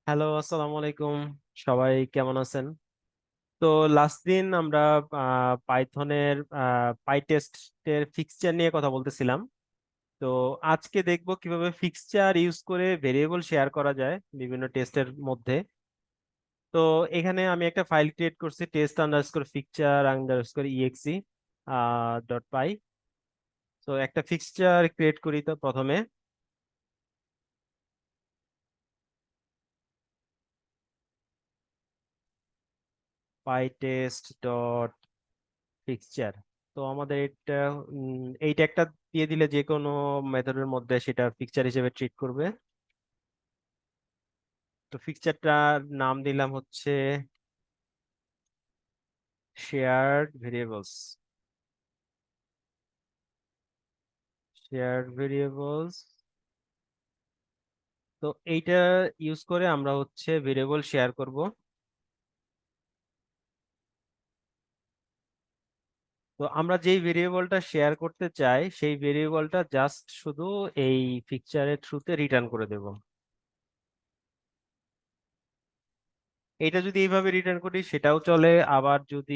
Hello, আসসালামু আলাইকুম। সবাই কেমন আছেন? তো লাস্ট দিন আমরা পাইথনের পাইটেস্টের ফিক্সচার নিয়ে কথা বলতেছিলাম। তো আজকে দেখব কিভাবে ফিক্সচার ইউজ করে ভেরিয়েবল শেয়ার করা যায় বিভিন্ন টেস্টের মধ্যে। তো এখানে আমি একটা ফাইল ক্রিয়েট করছি, test_fixture_exe .py। তো একটা ফিক্সচার ক্রিয়েট করি। তো প্রথমে pytest.fixture। তো আমাদের এইটা একটা দিয়ে দিলে যে কোনো মেথডের মধ্যে সেটা ফিক্সচার হিসেবে ট্রিট করবে। তো ফিক্সচারটার নাম দিলাম হচ্ছে শেয়ার্ড ভেরিয়েবলস। Shared variables. তো এইটা ইউজ করে আমরা হচ্ছে ভেরিয়েবল শেয়ার করব। তো আমরা যেই ভেরিয়েবলটা শেয়ার করতে চাই সেই ভেরিয়েবলটা জাস্ট শুধু এই ফিক্সচারের থ্রুতে রিটার্ন করে দেব। এটা যদি এইভাবে রিটার্ন করি সেটাও চলে, আবার যদি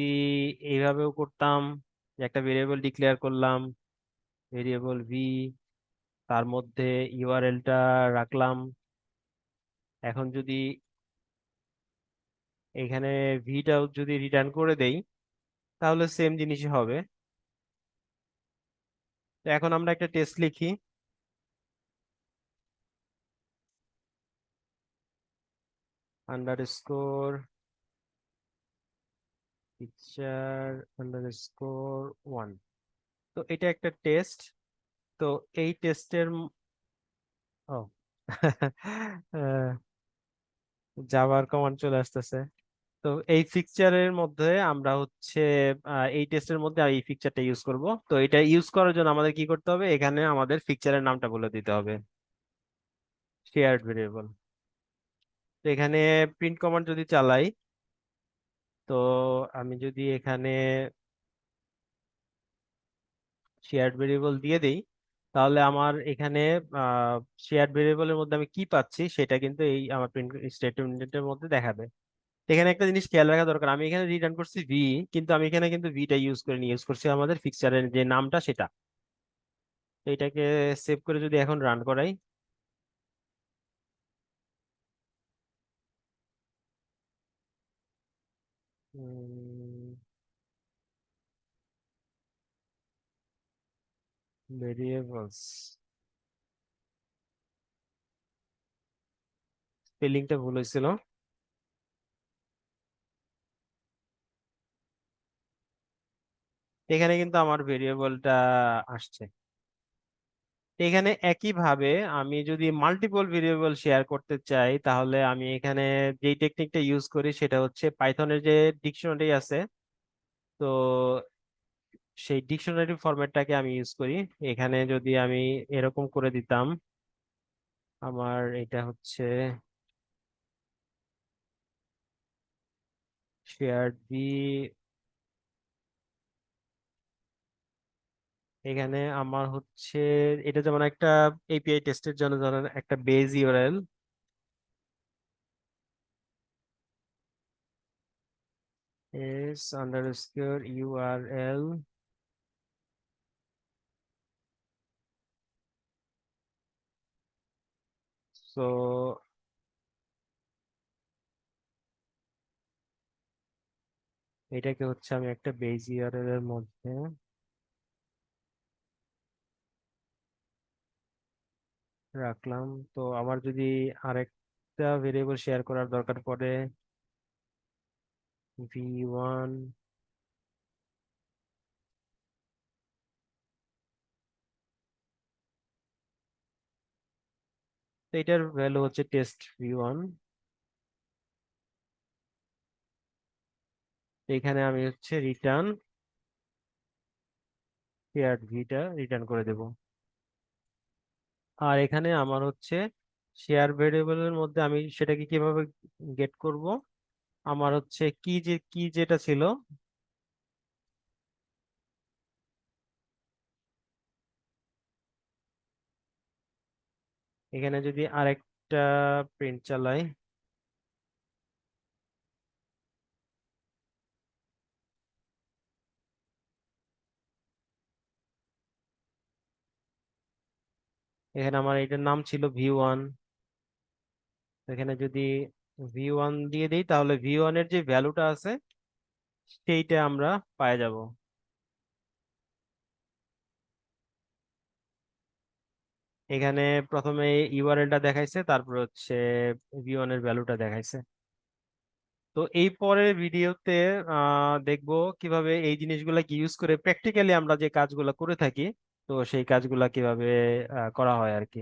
এইভাবেও করতাম যে একটা ভেরিয়েবল ডিক্লেয়ার করলাম, ভেরিয়েবল ভি, তার মধ্যে ইউআরএলটা রাখলাম। এখন যদি এখানে ভিটাও যদি রিটার্ন করে দেই তাহলে সেম জিনিসই হবে। তো এখন আমরা একটা টেস্ট লিখি, আন্ডারস্কোর পিকচার আন্ডারস্কোর ওয়ান। তো এটা একটা টেস্ট। তো এই টেস্টের ও জাভার কমান্ড চলে আসতেছে। তো এই ফিকচারের মধ্যে আমরা হচ্ছে এই টেস্টের মধ্যে এই ফিকচারটা ইউজ করব। তো এটা ইউজ করার জন্য আমাদের কি করতে হবে, এখানে আমাদের ফিকচারের নামটা বলে দিতে হবে, শেয়ার্ড ভেরিয়েবল। তো এখানে প্রিন্ট কমান্ড যদি চালাই, তো আমি যদি এখানে শেয়ার্ড ভেরিয়েবল দিয়ে দেই তাহলে আমার এখানে শেয়ার্ড ভেরিয়েবলের মধ্যে আমি কি পাচ্ছি সেটা কিন্তু এই আমার প্রিন্ট স্টেটমেন্টের মধ্যে দেখাবে। এখানে একটা জিনিস খেয়াল রাখা দরকার, আমি এখানে রিটার্ন করছি ভি, কিন্তু আমি এখানে কিন্তু ভিটা ইউজ করিনি, ইউজ করছি আমাদের ফিক্সচারের যে নামটা সেটা। তো এটাকে সেভ করে যদি এখন রান করাই, ভেরিয়েবলস, স্পেলিংটা ভুল হয়েছিল। এখানে কিন্তু আমার ভেরিয়েবলটা আসছে। এখানে একইভাবে আমি যদি মাল্টিপল ভেরিয়েবল শেয়ার করতে চাই তাহলে আমি এখানে যেই টেকনিকটা ইউজ করি সেটা হচ্ছে পাইথনের যে ডিকশনারি আছে, তো সেই ডিকশনারি ফরম্যাটটাকে আমি ইউজ করি। এখানে যদি আমি এরকম করে দিতাম, আমার এটা হচ্ছে শেয়ার বি, এখানে আমার হচ্ছে এটা যেমন একটা এপিআই টেস্টের জন্য ধরেন একটা base URL, S underscore URL. So এটাকে হচ্ছে আমি একটা বেজ ইউআরএল এর মধ্যে রাখলাম। তো আমার যদি আরেকটা ভেরিয়েবল শেয়ার করার দরকার পড়ে, ভি1, তো এটার ভ্যালু হচ্ছে টেস্ট ভি1। এখানে আমি হচ্ছে রিটার্ন শেয়ার্ড ভিটা রিটার্ন করে দেব। আর এখানে আমার হচ্ছে শেয়ার ভেরিয়েবলের মধ্যে আমি সেটাকে কিভাবে গেট করব, আমার হচ্ছে কি যেটা ছিল, এখানে যদি আরেকটা প্রিন্ট চালাই, এখানে আমার এটার নাম ছিল ভি 1। এখানে যদি ভি 1 দিয়ে দিই তাহলে ভি 1 এর যে ভ্যালুটা আছে সেইটা আমরা পাই যাব। এখানে প্রথমে ইউআরএলটা দেখাইছে, তারপর হচ্ছে ভি 1 এর ভ্যালুটা দেখাইছে। তো এই পরের ভিডিওতে দেখবো কিভাবে এই জিনিসগুলা কি ইউজ করে প্র্যাকটিক্যালি আমরা যে কাজগুলা করে থাকি, তো সেই কাজগুলা কিভাবে করা হয় আর কি।